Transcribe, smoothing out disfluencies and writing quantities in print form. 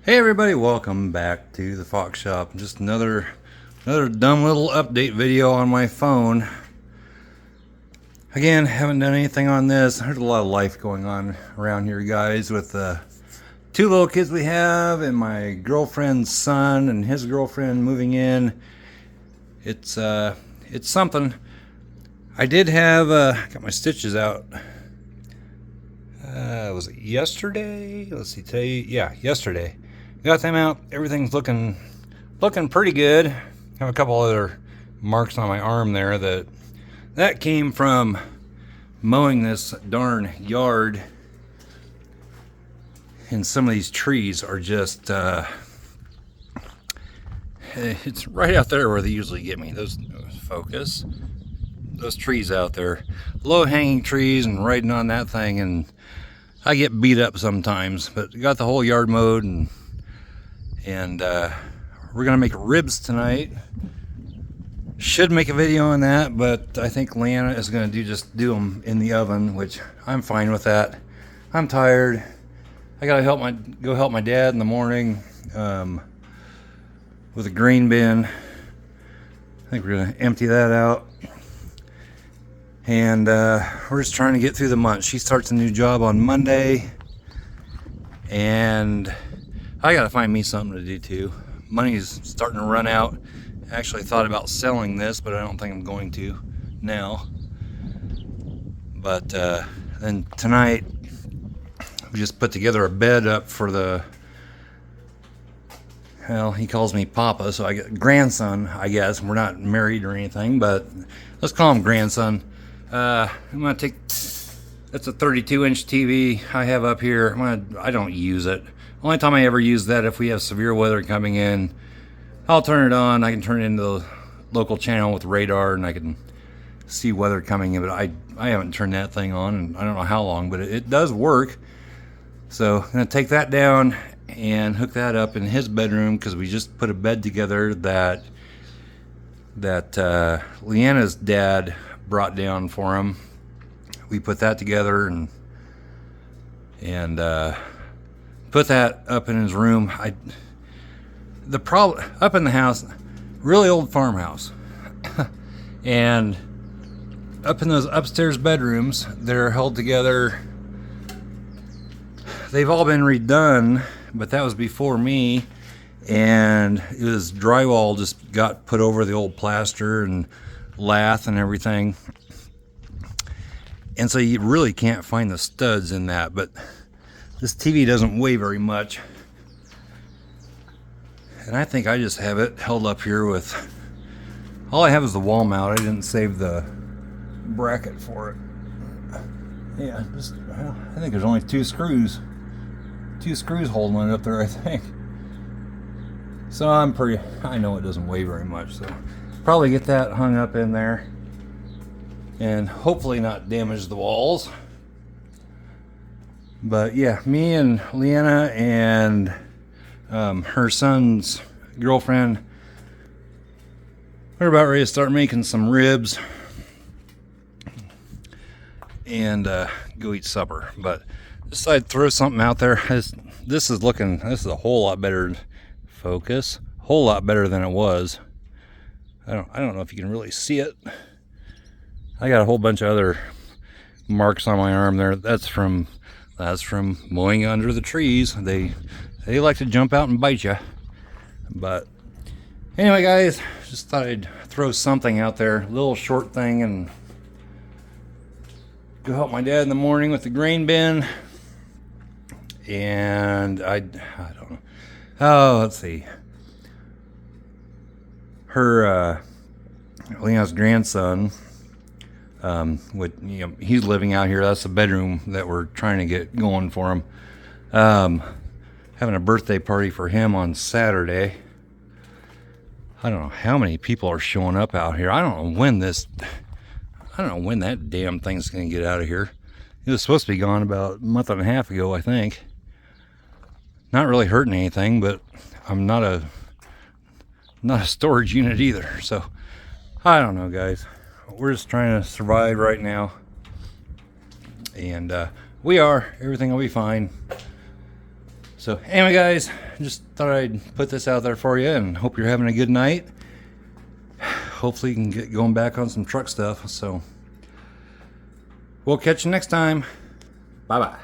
Hey everybody, welcome back to the Fox Shop. Just another dumb little update video on my phone. Again, haven't done anything on this. There's a lot of life going on around here, guys, with the two little kids we have and my girlfriend's son and his girlfriend moving in. It's something. I did have got my stitches out. Was it yesterday? Let's see, today. Yeah, yesterday. Got them out. Everything's looking pretty good. Have a couple other marks on my arm there that came from mowing this darn yard. And some of these trees are just it's right out there where they usually get me. Those focus. Those trees out there, low-hanging trees, and riding on that thing, and I get beat up sometimes. But got the whole yard mowed, and we're gonna make ribs tonight. Should make a video on that, but I think Leanna is gonna do them in the oven, which I'm fine with that. I'm tired. I gotta go help my dad in the morning with a grain bin. I think we're gonna empty that out. And we're just trying to get through the month. She starts a new job on Monday, and I gotta find me something to do too. Money's starting to run out. Actually thought about selling this, but I don't think I'm going to now. But then tonight we just put together a bed up for well, he calls me Papa, so I get grandson, I guess. We're not married or anything, but let's call him grandson. I'm gonna take, that's a 32-inch TV I have up here. I don't use it. Only time I ever use that if we have severe weather coming in. I'll turn it on. I can turn it into the local channel with radar, and I can see weather coming in. But I haven't turned that thing on, and I don't know how long, but it does work. So I'm gonna take that down and hook that up in his bedroom, because we just put a bed together that Leanna's dad brought down for him. We put that together and put that up in his room. The problem up in the house, really old farmhouse, and up in those upstairs bedrooms, they're held together. They've all been redone, but that was before me, and it was drywall just got put over the old plaster and lath and everything, and so you really can't find the studs in that. But this TV doesn't weigh very much, and I think I just have it held up here with, all I have is the wall mount. I didn't save the bracket for it. Yeah, well, I think there's only two screws holding it up there, I think. So I know it doesn't weigh very much, so probably get that hung up in there and hopefully not damage the walls. But yeah, me and Leanna and her son's girlfriend, we're about ready to start making some ribs and go eat supper. But decided to throw something out there. This is a whole lot better focus, a whole lot better than it was. I don't know if you can really see it. I got a whole bunch of other marks on my arm there. That's from mowing under the trees. They like to jump out and bite you. But anyway, guys, just thought I'd throw something out there, a little short thing, and go help my dad in the morning with the grain bin. And I don't know. Oh, let's see. Her Leon's grandson, he's living out here. That's the bedroom that we're trying to get going for him. Having a birthday party for him on Saturday. I don't know how many people are showing up out here. I don't know when that damn thing's gonna get out of here. It was supposed to be gone about a month and a half ago, I think. Not really hurting anything, but I'm not a storage unit either. So I don't know, guys. We're just trying to survive right now, and everything will be fine. So anyway, guys, just thought I'd put this out there for you and hope you're having a good night. Hopefully you can get going back on some truck stuff. So we'll catch you next time. Bye-bye.